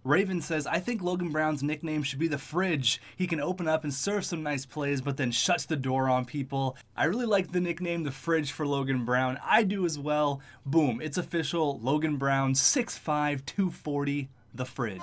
Raven says, I think Logan Brown's nickname should be the Fridge. He can open up and serve some nice plays, but then shuts the door on people. I really like the nickname the Fridge for Logan Brown. I do as well. Boom, it's official. Logan Brown, 6'5", 240, the Fridge.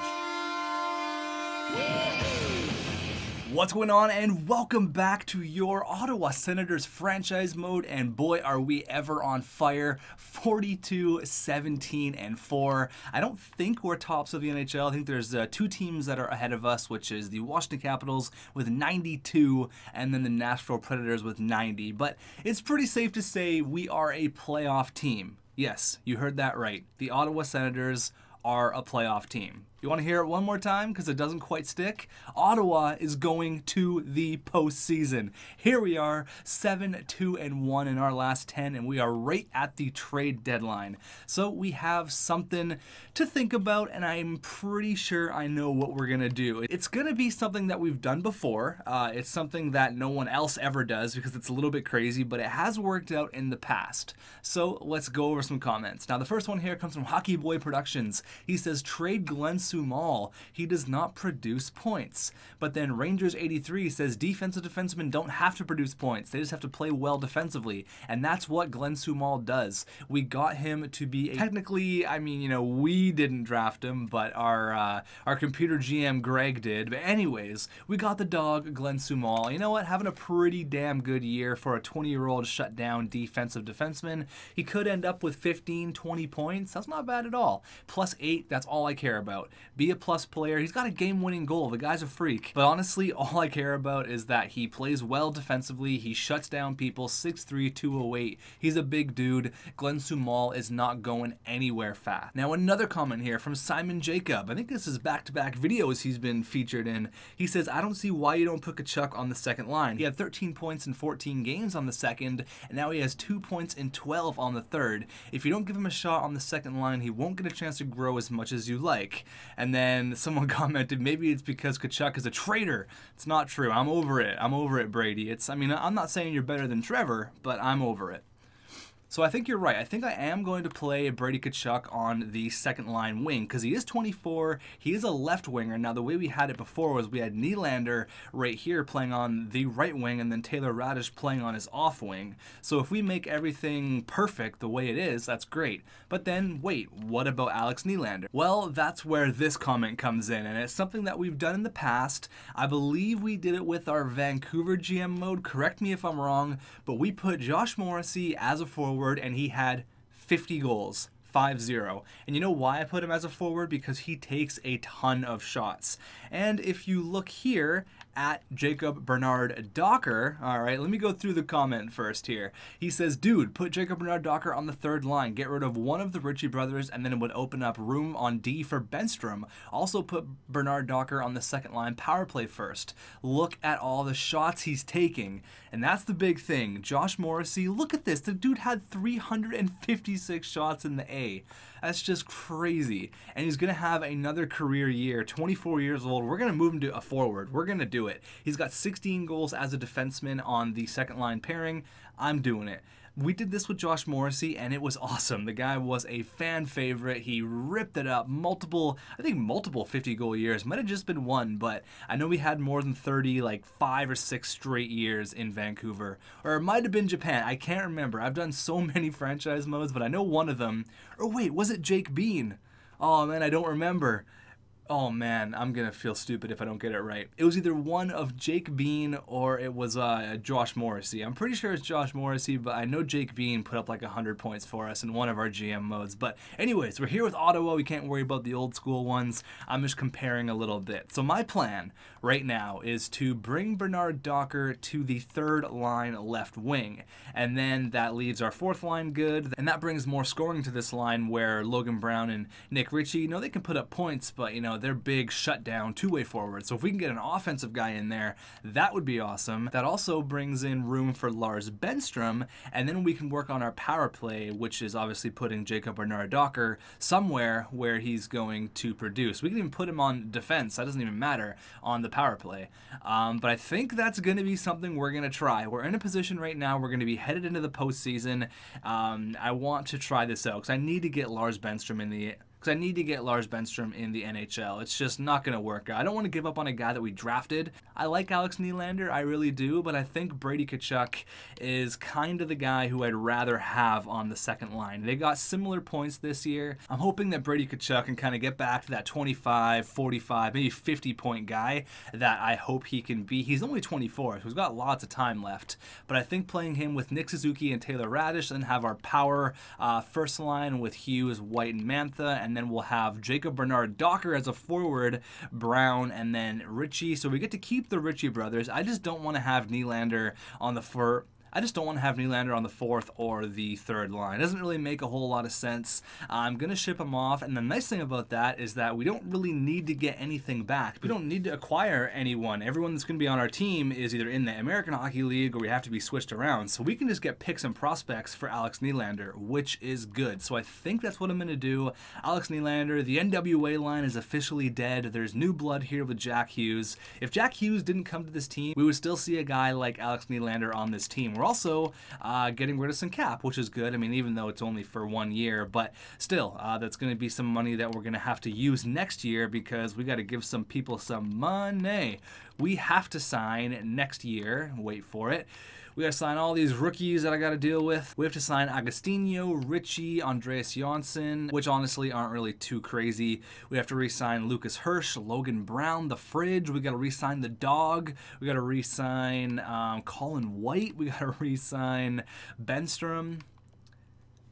What's going on, and welcome back to your Ottawa Senators franchise mode, and boy are we ever on fire. 42, 17, and 4. I don't think we're tops of the NHL. I think there's two teams that are ahead of us, which is the Washington Capitals with 92 and then the Nashville Predators with 90. But it's pretty safe to say we are a playoff team. Yes, you heard that right. The Ottawa Senators are a playoff team. You want to hear it one more time because it doesn't quite stick? Ottawa is going to the postseason. Here we are, 7-2-1 in our last 10, and we are right at the trade deadline. So we have something to think about, and I'm pretty sure I know what we're going to do. It's going to be something that we've done before. It's something that no one else ever does because it's a little bit crazy, but it has worked out in the past. So let's go over some comments. Now, the first one here comes from Hockey Boy Productions. He says, trade Glenn Sumal. He does not produce points. But then Rangers 83 says defensive defensemen don't have to produce points. They just have to play well defensively. And that's what Glenn Sumal does. We got him to be technically, I mean, you know, we didn't draft him, but our computer GM Greg did. But anyways, we got the dog Glenn Sumal. You know what? Having a pretty damn good year for a 20-year-old shutdown defensive defenseman. He could end up with 15, 20 points. That's not bad at all. +8, that's all I care about. Be a plus player. He's got a game-winning goal. The guy's a freak. But honestly, all I care about is that he plays well defensively. He shuts down people. 6'3", 208. He's a big dude. Glenn Sumal is not going anywhere fast. Now, another comment here from Simon Jacob. I think this is back-to-back videos he's been featured in. He says, I don't see why you don't put Tkachuk on the second line. He had 13 points in 14 games on the second, and now he has 2 points in 12 on the third. If you don't give him a shot on the second line, he won't get a chance to grow as much as you like. And then someone commented, maybe it's because Tkachuk is a traitor. It's not true. I'm over it. I'm over it, Brady. I mean, I'm not saying you're better than Trevor, but I'm over it. So I think you're right. I think I am going to play Brady Tkachuk on the second line wing because he is 24. He is a left winger. Now, the way we had it before was we had Nylander right here playing on the right wing and then Taylor Radish playing on his off wing. So if we make everything perfect the way it is, that's great. But then, wait, what about Alex Nylander? Well, that's where this comment comes in, and it's something that we've done in the past. I believe we did it with our Vancouver GM mode. Correct me if I'm wrong, but we put Josh Morrissey as a forward and he had 50 goals. 5-0. And you know why I put him as a forward? Because he takes a ton of shots. And if you look here at Jacob Bernard Docker, all right, let me go through the comment first here. He says, dude, put Jacob Bernard Docker on the third line. Get rid of one of the Ritchie brothers, and then it would open up room on D for Benstrom. Also put Bernard Docker on the second line power play first. Look at all the shots he's taking. And that's the big thing. Josh Morrissey, look at this. The dude had 356 shots in the A. That's just crazy. And he's going to have another career year, 24 years old. We're going to move him to a forward. We're going to do it. He's got 16 goals as a defenseman on the second line pairing. I'm doing it. We did this with Josh Morrissey, and it was awesome. The guy was a fan favorite. He ripped it up. Multiple 50-goal years. Might have just been one, but I know we had more than 30, like 5 or 6 straight years in Vancouver. Or it might have been Japan. I can't remember. I've done so many franchise modes, but I know one of them. Or wait, was it Jake Bean? Oh, man, I don't remember. Oh man, I'm gonna feel stupid if I don't get it right. It was either one of Jake Bean or it was Josh Morrissey. I'm pretty sure it's Josh Morrissey, but I know Jake Bean put up like 100 points for us in one of our GM modes. But anyways, we're here with Ottawa. We can't worry about the old school ones. I'm just comparing a little bit. So my plan right now is to bring Bernard Docker to the third line left wing. And then that leaves our fourth line good. And that brings more scoring to this line where Logan Brown and Nick Ritchie, you know, they can put up points, but you know, they're big shutdown two-way forwards. So if we can get an offensive guy in there, that would be awesome. That also brings in room for Lars Benstrom, and then we can work on our power play, which is obviously putting Jacob Bernard Docker somewhere where he's going to produce. We can even put him on defense. That doesn't even matter on the power play. But I think that's going to be something we're going to try. We're in a position right now. We're going to be headed into the postseason. I want to try this out because I need to get Lars Benstrom in the because I need to get Lars Benstrom in the NHL. It's just not going to work. I don't want to give up on a guy that we drafted. I like Alex Nylander, I really do, but I think Brady Tkachuk is kind of the guy who I'd rather have on the second line. They got similar points this year. I'm hoping that Brady Tkachuk can kind of get back to that 25, 45, maybe 50-point guy that I hope he can be. He's only 24, so he's got lots of time left, but I think playing him with Nick Suzuki and Taylor Radish and have our power first line with Hughes, White, and Mantha, and then we'll have Jacob Bernard-Docker as a forward, Brown, and then Ritchie. So we get to keep the Ritchie brothers. I just don't want to have Nylander on the fourth or the third line. It doesn't really make a whole lot of sense. I'm going to ship him off, and the nice thing about that is that we don't really need to get anything back. We don't need to acquire anyone. Everyone that's going to be on our team is either in the American Hockey League or we have to be switched around. So we can just get picks and prospects for Alex Nylander, which is good. So I think that's what I'm going to do. Alex Nylander, the NWA line is officially dead. There's new blood here with Jack Hughes. If Jack Hughes didn't come to this team, we would still see a guy like Alex Nylander on this team. We're also getting rid of some cap, which is good. I mean, even though it's only for 1 year, but still, that's going to be some money that we're going to have to use next year because we got to give some people some money. We have to sign next year. Wait for it. We got to sign all these rookies that I got to deal with. We have to sign Agostinho, Ritchie, Andreas Johnsson, which honestly aren't really too crazy. We have to re-sign Lucas Hirsch, Logan Brown, the Fridge. We got to re-sign the Dog. We got to re-sign Colin White. We got to re-sign Benstrom.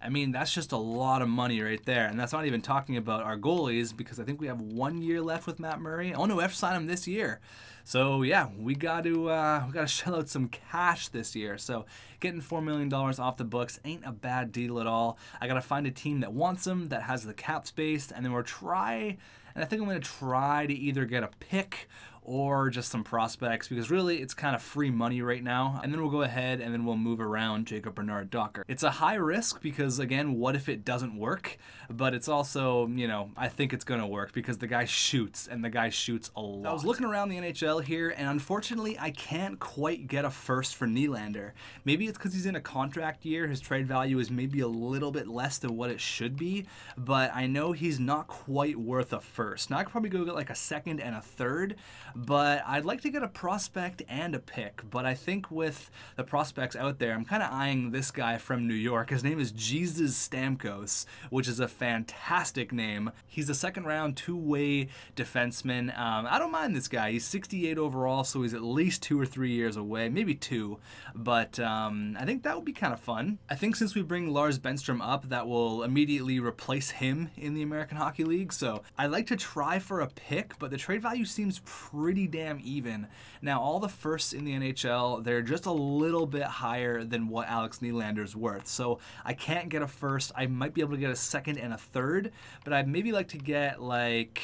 I mean, that's just a lot of money right there. And that's not even talking about our goalies because I think we have 1 year left with Matt Murray. Oh no, we have to sign him this year. So yeah, we got to shell out some cash this year. So getting $4 million off the books ain't a bad deal at all. I got to find a team that wants him, that has the cap space, and then I think I'm going to try to either get a pick or just some prospects because really it's kind of free money right now. And then we'll go ahead and then we'll move around Jacob Bernard-Docker. It's a high risk because again, what if it doesn't work? But it's also, you know, I think it's going to work because the guy shoots and the guy shoots a lot. I was looking around the NHL here and unfortunately I can't quite get a first for Nylander. Maybe it's because he's in a contract year. His trade value is maybe a little bit less than what it should be, but I know he's not quite worth a first. Now I could probably go get like a second and a third, but I'd like to get a prospect and a pick. But I think with the prospects out there, I'm kind of eyeing this guy from New York. His name is Jesus Stamkos, which is a fantastic name. He's a second round two-way defenseman. I don't mind this guy. He's 68 overall, so he's at least 2 or 3 years away, maybe 2. But I think that would be kind of fun. I think since we bring Lars Benstrom up, that will immediately replace him in the American Hockey League. So I'd like to try for a pick, but the trade value seems pretty damn even. Now, all the firsts in the NHL, they're just a little bit higher than what Alex Nylander's worth. So I can't get a first. I might be able to get a second and a third, but I'd maybe like to get like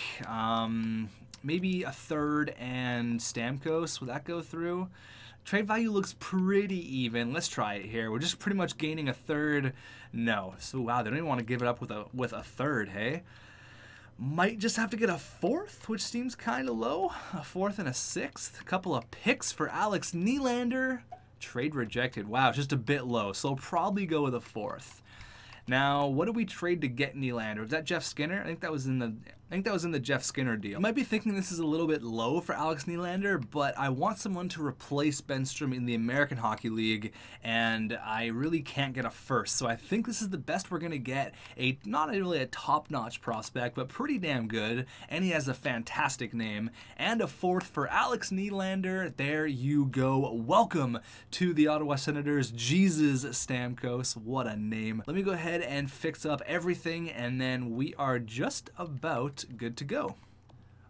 maybe a third and Stamkos. Would that go through? Trade value looks pretty even. Let's try it here. We're just pretty much gaining a third. No. So wow, they don't even want to give it up with a third, hey? Might just have to get a fourth, which seems kind of low. A fourth and a sixth. A couple of picks for Alex Nylander. Trade rejected. Wow, just a bit low. So I'll probably go with a fourth. Now, what did we trade to get Nylander? Was that Jeff Skinner? I think that was in the Jeff Skinner deal. You might be thinking this is a little bit low for Alex Nylander, but I want someone to replace Benstrom in the American Hockey League, and I really can't get a first. So I think this is the best we're going to get. Not really a top-notch prospect, but pretty damn good, and he has a fantastic name. And a fourth for Alex Nylander. There you go. Welcome to the Ottawa Senators, Jesus Stamkos. What a name. Let me go ahead and fix up everything, and then we are just about good to go.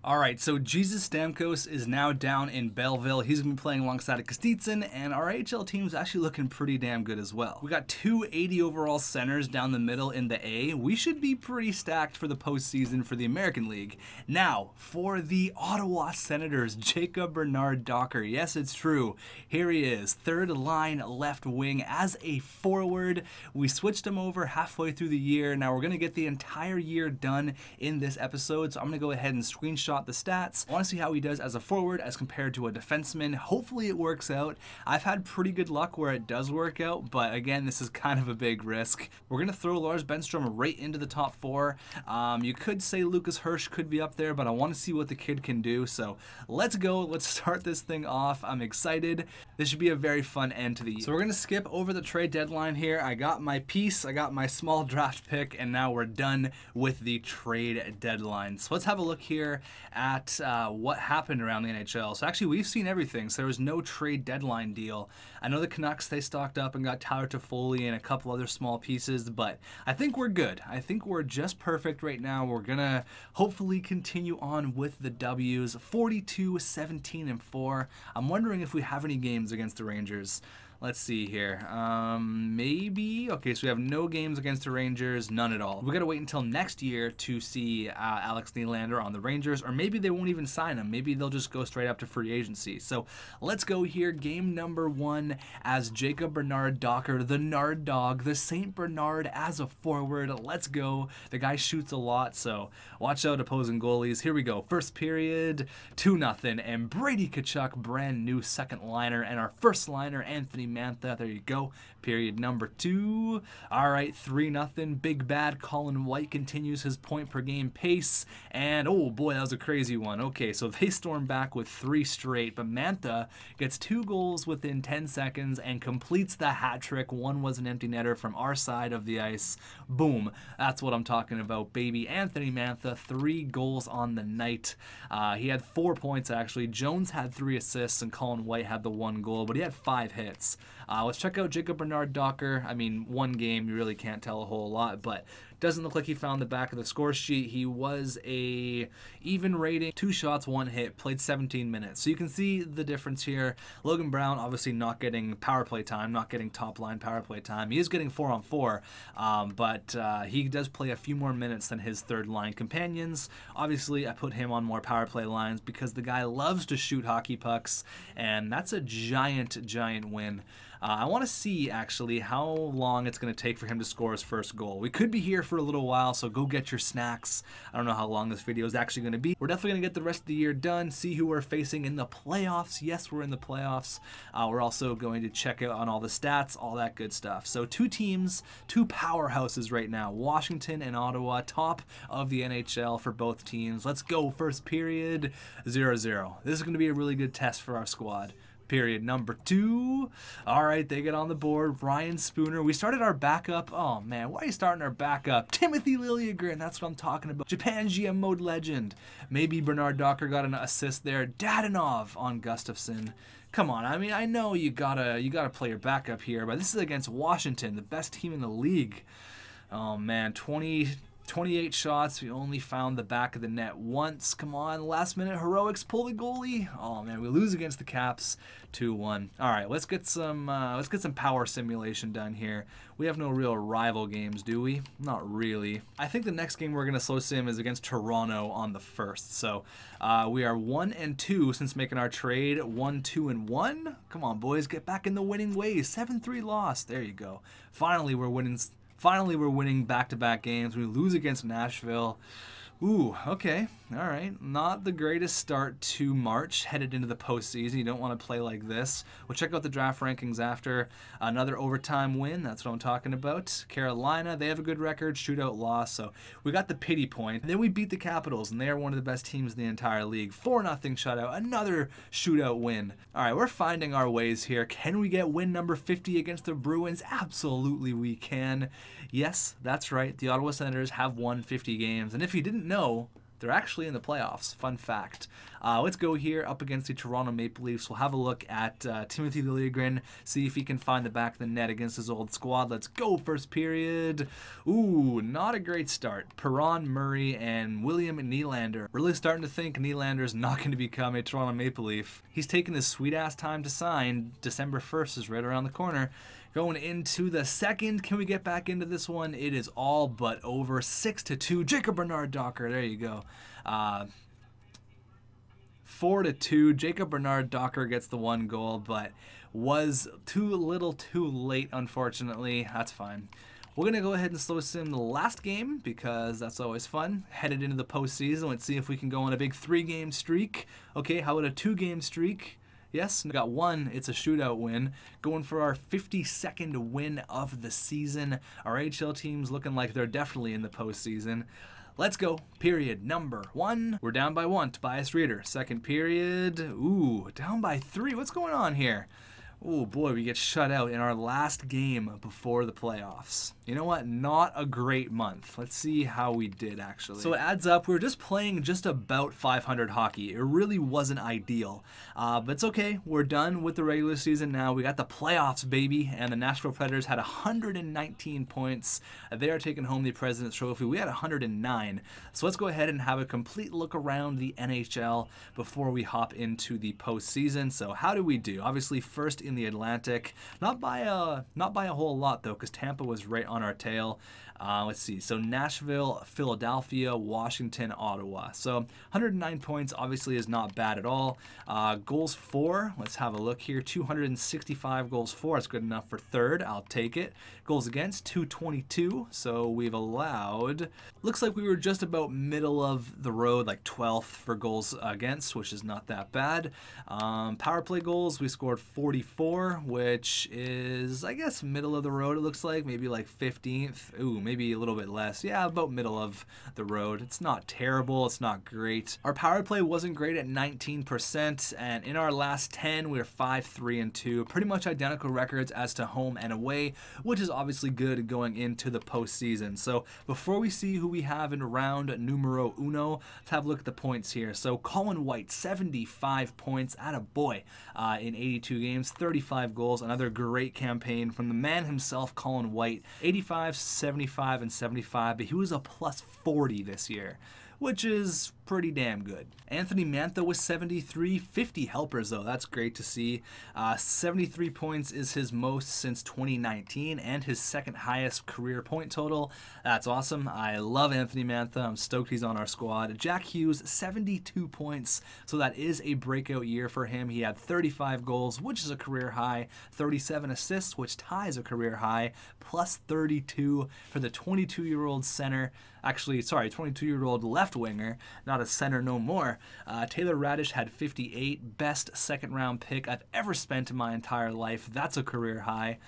Alright, so Jesus Stamkos is now down in Belleville. He's going to be playing alongside Kostitsyn, and our AHL team is actually looking pretty damn good as well. We got 2 80 overall centers down the middle in the A. We should be pretty stacked for the postseason for the American League. Now, for the Ottawa Senators, Jacob Bernard-Docker. Yes, it's true. Here he is, third line left wing as a forward. We switched him over halfway through the year. Now we're going to get the entire year done in this episode, so I'm going to go ahead and screenshot screenshot the stats. I want to see how he does as a forward as compared to a defenseman. Hopefully it works out. I've had pretty good luck where it does work out, but again, this is kind of a big risk. We're going to throw Lars Benstrom right into the top 4. You could say Lucas Hirsch could be up there, but I want to see what the kid can do. So let's go. Let's start this thing off. I'm excited. This should be a very fun end to the year. So we're going to skip over the trade deadline here. I got my piece. I got my small draft pick, and now we're done with the trade deadline. So let's have a look here at what happened around the NHL. So actually, we've seen everything. So there was no trade deadline deal. I know the Canucks, they stocked up and got Tyler Toffoli and a couple other small pieces, but I think we're good. I think we're just perfect right now. We're going to hopefully continue on with the W's, 42, 17, and 4. I'm wondering if we have any games against the Rangers. Let's see here. Maybe. Okay, so we have no games against the Rangers, none at all. We gotta wait until next year to see Alex Nylander on the Rangers, or maybe they won't even sign him. Maybe they'll just go straight up to free agency. So let's go here. Game number 1 as Jacob Bernard Docker, the Nard Dog, the St. Bernard as a forward. Let's go. The guy shoots a lot, so watch out opposing goalies. Here we go. First period, 2-0, and Brady Tkachuk, brand new second liner, and our first liner, Anthony Mantha. There you go. Period number 2. All right, 3-0. Big bad Colin White continues his point per game pace. And oh boy, that was a crazy one. Okay, so they storm back with 3 straight, but Mantha gets 2 goals within 10 seconds and completes the hat trick. One was an empty netter from our side of the ice. Boom. That's what I'm talking about, baby. Anthony Mantha, 3 goals on the night. He had 4 points actually. Jones had 3 assists and Colin White had the 1 goal, but he had 5 hits. Let's check out Jacob Bernard Docker. I mean, 1 game, you really can't tell a whole lot, but doesn't look like he found the back of the score sheet. He was a even rating, 2 shots, 1 hit, played 17 minutes. So you can see the difference here. Logan Brown obviously not getting power play time, not getting top line power play time. He is getting 4-on-4, but he does play a few more minutes than his third line companions. Obviously, I put him on more power play lines because the guy loves to shoot hockey pucks, and that's a giant, giant win. I want to see, actually, how long it's going to take for him to score his first goal. We could be here for a little while, so go get your snacks. I don't know how long this video is actually going to be. We're definitely going to get the rest of the year done, see who we're facing in the playoffs. Yes, we're in the playoffs. We're also going to check out on all the stats, all that good stuff. So 2 teams, 2 powerhouses right now, Washington and Ottawa, top of the NHL for both teams. Let's go. First period, 0-0. This is going to be a really good test for our squad. Period number 2. All right, they get on the board. Ryan Spooner. We started our backup. Oh, man, why are you starting our backup? Timothy Liljegren, that's what I'm talking about. Japan GM mode legend. Maybe Bernard Docker got an assist there. Dadonov on Gustafson. Come on, I mean, I know you gotta play your backup here, but this is against Washington, the best team in the league. Oh, man, 28 shots. We only found the back of the net once. Come on, last minute heroics. Pull the goalie. Oh man, we lose against the Caps, 2-1. All right, let's get some power simulation done here. We have no real rival games, do we? Not really. I think the next game we're gonna slow sim is against Toronto on the 1st. So we are 1-2 since making our trade. 1-2-1. Come on, boys, get back in the winning ways. 7-3 loss. There you go. Finally, we're winning. Finally, we're winning back-to-back games. We lose against Nashville. Ooh, okay. All right. Not the greatest start to March, headed into the postseason. You don't want to play like this. We'll check out the draft rankings after. Another overtime win. That's what I'm talking about. Carolina, they have a good record. Shootout loss. So we got the pity point. Then we beat the Capitals, and they are one of the best teams in the entire league. 4-0 shutout. Another shootout win. All right, we're finding our ways here. Can we get win number 50 against the Bruins? Absolutely we can. Yes, that's right. The Ottawa Senators have won 50 games. And if you didn't know, they're actually in the playoffs. Fun fact. Let's go here up against the Toronto Maple Leafs. We'll have a look at Timothy Liljegren, see if he can find the back of the net against his old squad. Let's go. First period. Ooh, not a great start. Perron, Murray, and William Nylander. Really starting to think Nylander's not going to become a Toronto Maple Leaf. He's taking his sweet-ass time to sign. December 1st is right around the corner. Going into the second, can we get back into this one? It is all but over. 6-2. Jacob Bernard Docker. There you go. 4-2. Jacob Bernard Docker gets the 1 goal, but was too little too late, unfortunately. That's fine. We're going to go ahead and slow sim the last game because that's always fun. Headed into the postseason. Let's see if we can go on a big 3-game streak. Okay, how about a 2-game streak? Yes, we got one. It's a shootout win. Going for our 52nd win of the season. Our AHL team's looking like they're definitely in the postseason. Let's go. Period number 1. We're down by 1. Tobias Reeder. Second period. Ooh, down by 3. What's going on here? Oh boy, we get shut out in our last game before the playoffs. You know what? Not a great month. Let's see how we did, actually. So it adds up. We were just playing just about 500 hockey. It really wasn't ideal. But it's okay. We're done with the regular season now. We got the playoffs, baby. And the Nashville Predators had 119 points. They are taking home the President's Trophy. We had 109. So let's go ahead and have a complete look around the NHL before we hop into the postseason. So how do we do? Obviously, first in the Atlantic, not by a whole lot though, because Tampa was right on our tail. Let's see. So Nashville, Philadelphia, Washington, Ottawa. So 109 points obviously is not bad at all. Goals for, let's have a look here. 265 goals for. That's good enough for third. I'll take it. Goals against, 222. So we've allowed, looks like we were just about middle of the road, like 12th for goals against, which is not that bad. Power play goals, we scored 44, which is, I guess, middle of the road, it looks like. Maybe like 15th. Ooh, maybe a little bit less. Yeah, about middle of the road. It's not terrible. It's not great. Our power play wasn't great at 19%, and in our last 10, we were 5-3-2. Pretty much identical records as to home and away, which is obviously good going into the postseason. So before we see who we have in round numero uno, let's have a look at the points here. So Colin White, 75 points. Attaboy in 82 games, 35 goals. Another great campaign from the man himself, Colin White. 85, 75, and 75, but he was a plus 40 this year, which is pretty damn good. Anthony Mantha was 73, 50 helpers though. That's great to see. 73 points is his most since 2019 and his second highest career point total. That's awesome. I love Anthony Mantha. I'm stoked he's on our squad. Jack Hughes, 72 points. So that is a breakout year for him. He had 35 goals, which is a career high, 37 assists, which ties a career high, plus 32 for the 22-year-old center. Actually, sorry, 22-year-old left winger, not a center no more. Taylor Radish had 58, best second-round pick I've ever spent in my entire life. That's a career high.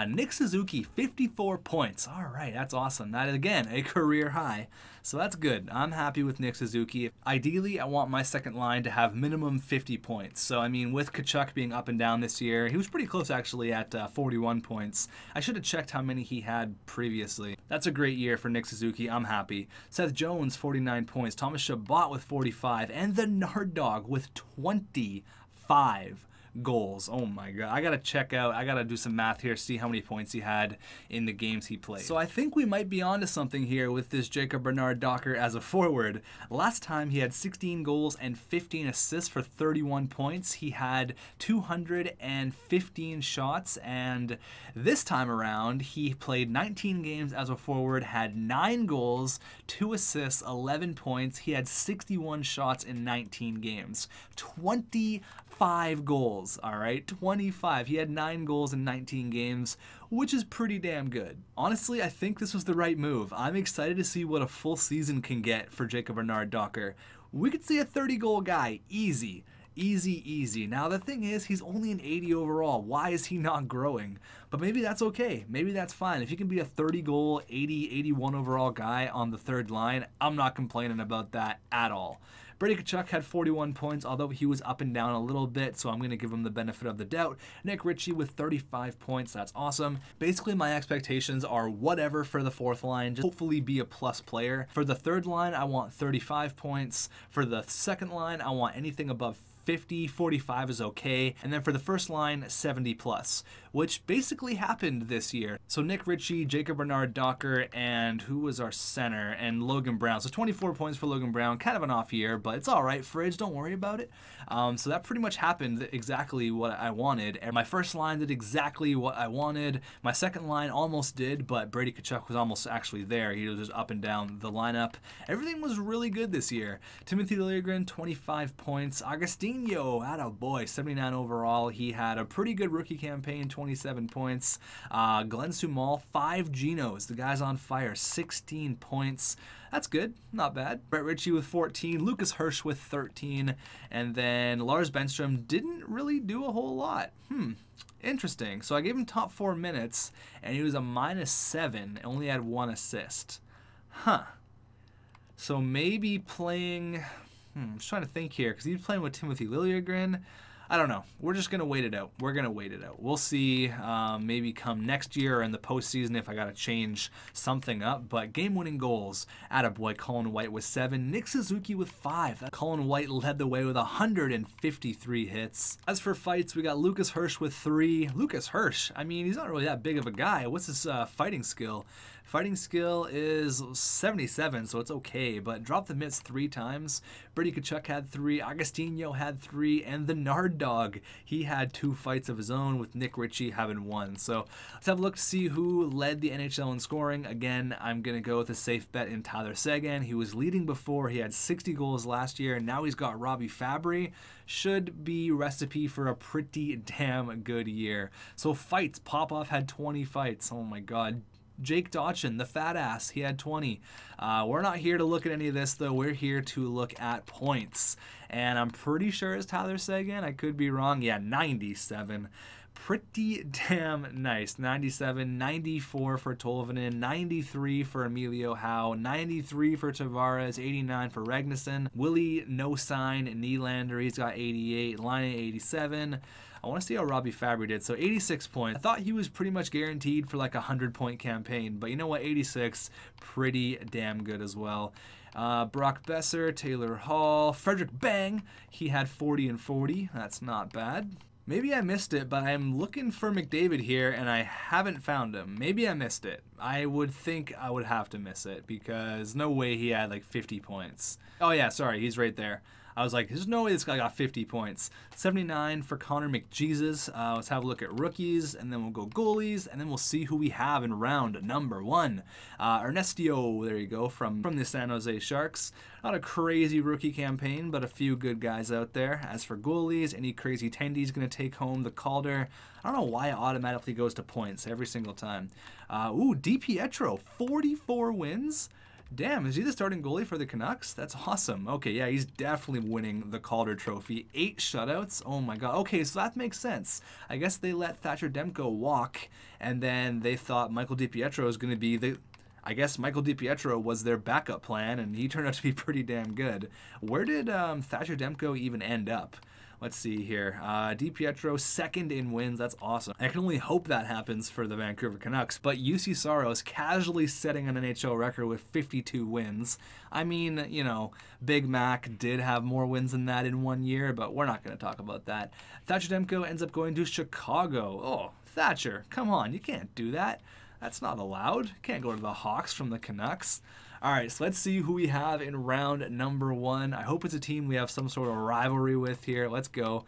Nick Suzuki, 54 points. All right, that's awesome. That is, again, a career high. So that's good. I'm happy with Nick Suzuki. Ideally, I want my second line to have minimum 50 points. So, I mean, with Tkachuk being up and down this year, he was pretty close actually at 41 points. I should have checked how many he had previously. That's a great year for Nick Suzuki. I'm happy. Seth Jones, 49 points. Thomas Chabot with 45. And the Nard Dog with 25 goals. Oh my god. I gotta do some math here, see how many points he had in the games he played. So I think we might be onto something here with this Jacob Bernard-Docker as a forward. Last time he had 16 goals and 15 assists for 31 points. He had 215 shots, and this time around he played 19 games as a forward, had 9 goals, 2 assists, 11 points. He had 61 shots in 19 games. 25 goals. All right, 25. He had 9 goals in 19 games, which is pretty damn good. Honestly, I think this was the right move. I'm excited to see what a full season can get for Jacob Bernard-Docker. We could see a 30-goal guy, easy. Easy. Now the thing is, he's only an 80 overall. Why is he not growing? But maybe that's okay. Maybe that's fine. If he can be a 30-goal, 80, 81 overall guy on the third line, I'm not complaining about that at all. Brady Tkachuk had 41 points, although he was up and down a little bit, so I'm going to give him the benefit of the doubt. Nick Ritchie with 35 points. That's awesome. Basically, my expectations are whatever for the fourth line. Just hopefully be a plus player. For the third line, I want 35 points. For the second line, I want anything above 50, 45 is okay, and then for the first line, 70 plus, which basically happened this year. So Nick Ritchie, Jacob Bernard-Docker, and who was our center? And Logan Brown. So 24 points for Logan Brown, kind of an off year, but it's all right, Fridge, don't worry about it. So that pretty much happened exactly what I wanted, and my first line did exactly what I wanted. My second line almost did, but Brady Tkachuk was almost actually there. He was just up and down the lineup. Everything was really good this year. Timothy Liljegren, 25 points. Augustine Agostinho, attaboy, 79 overall. He had a pretty good rookie campaign, 27 points. Glenn Sumal, 5 Genos. The guy's on fire, 16 points. That's good, not bad. Brett Ritchie with 14, Lucas Hirsch with 13, and then Lars Benstrom didn't really do a whole lot. Interesting. So I gave him top 4 minutes, and he was a -7, only had 1 assist. So maybe playing... I'm just trying to think here, because he's playing with Timothy Liljegren. I don't know. We're just going to wait it out. We're going to wait it out. We'll see maybe come next year or in the postseason if I got to change something up. But game-winning goals, attaboy, Colin White with 7, Nick Suzuki with 5. Colin White led the way with 153 hits. As for fights, we got Lucas Hirsch with 3. Lucas Hirsch, I mean, he's not really that big of a guy. What's his fighting skill? Fighting skill is 77, so it's okay, but dropped the mitts 3 times. Brady Tkachuk had 3, Agostinho had 3, and the Nard Dog, he had 2 fights of his own, with Nick Ritchie having 1. So let's have a look to see who led the NHL in scoring. Again, I'm going to go with a safe bet in Tyler Seguin. He was leading before. He had 60 goals last year, and now he's got Robbie Fabry. Should be recipe for a pretty damn good year. So fights, Popoff had 20 fights. Oh my god. Jake Dotchin, the fat ass, he had 20. We're not here to look at any of this, though. We're here to look at points. And I'm pretty sure it's Tyler Seguin. I could be wrong. Yeah, 97. Pretty damn nice. 97, 94 for Tolvanen, 93 for Emilio Howe, 93 for Tavares, 89 for Regnesson. Willie, no sign. Nylander, he's got 88. Line 87. I want to see how Robbie Fabry did. So 86 points. I thought he was pretty much guaranteed for like a 100-point campaign, but you know what? 86, pretty damn good as well. Brock Besser, Taylor Hall, Frederick Bang, he had 40 and 40. That's not bad. Maybe I missed it, but I'm looking for McDavid here, and I haven't found him. Maybe I missed it. I would think I would have to miss it, because no way he had like 50 points. Oh yeah, sorry, he's right there. I was like, there's no way this guy got 50 points. 79 for Connor McJesus. Let's have a look at rookies, and then we'll go goalies, and then we'll see who we have in round number 1. Ernestio, there you go, from the San Jose Sharks. Not a crazy rookie campaign, but a few good guys out there. As for goalies, any crazy tendies going to take home the Calder. I don't know why it automatically goes to points every single time. DiPietro, 44 wins. Damn, is he the starting goalie for the Canucks? That's awesome. Okay, yeah, he's definitely winning the Calder Trophy. 8 shutouts? Oh my god. Okay, so that makes sense. I guess they let Thatcher Demko walk, and then they thought Michael DiPietro was going to be the... I guess Michael DiPietro was their backup plan, and he turned out to be pretty damn good. Where did Thatcher Demko even end up? Let's see here. DiPietro, 2nd in wins. That's awesome. I can only hope that happens for the Vancouver Canucks. But UC Saros casually setting an NHL record with 52 wins. I mean, you know, Big Mac did have more wins than that in 1 year, but we're not going to talk about that. Thatcher Demko ends up going to Chicago. Oh, Thatcher, come on. You can't do that. That's not allowed. You can't go to the Hawks from the Canucks. All right, so let's see who we have in round number 1. I hope it's a team we have some sort of rivalry with here. Let's go.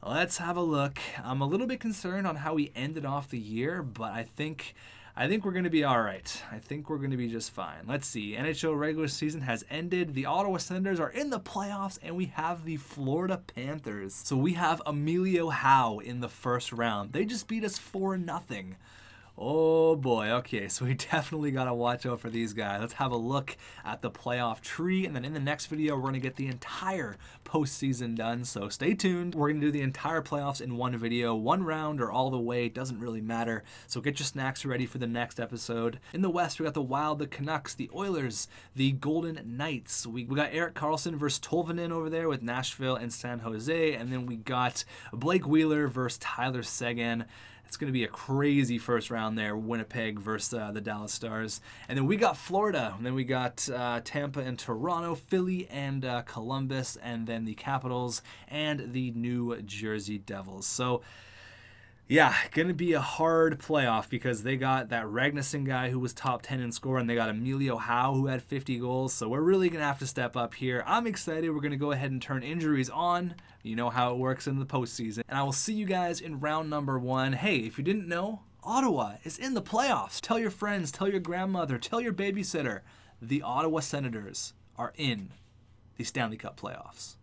Let's have a look. I'm a little bit concerned on how we ended off the year, but I think we're going to be all right. I think we're going to be just fine. Let's see. NHL regular season has ended. The Ottawa Senators are in the playoffs, and we have the Florida Panthers. So we have Emilio Howe in the first round. They just beat us 4-0. Oh boy, okay, so we definitely got to watch out for these guys. Let's have a look at the playoff tree, and then in the next video, we're going to get the entire postseason done, so stay tuned. We're going to do the entire playoffs in one video, 1 round or all the way, it doesn't really matter, so get your snacks ready for the next episode. In the West, we got the Wild, the Canucks, the Oilers, the Golden Knights. We got Erik Karlsson versus Tolvanen over there with Nashville and San Jose, and then we got Blake Wheeler versus Tyler Seguin. It's going to be a crazy first round there, Winnipeg versus the Dallas Stars. And then we got Florida, and then we got Tampa and Toronto, Philly and Columbus, and then the Capitals and the New Jersey Devils. So yeah, going to be a hard playoff because they got that Regnesson guy who was top 10 in score, and they got Emilio Howe who had 50 goals. So we're really going to have to step up here. I'm excited. We're going to go ahead and turn injuries on. You know how it works in the postseason. And I will see you guys in round number 1. Hey, if you didn't know, Ottawa is in the playoffs. Tell your friends, tell your grandmother, tell your babysitter. The Ottawa Senators are in the Stanley Cup playoffs.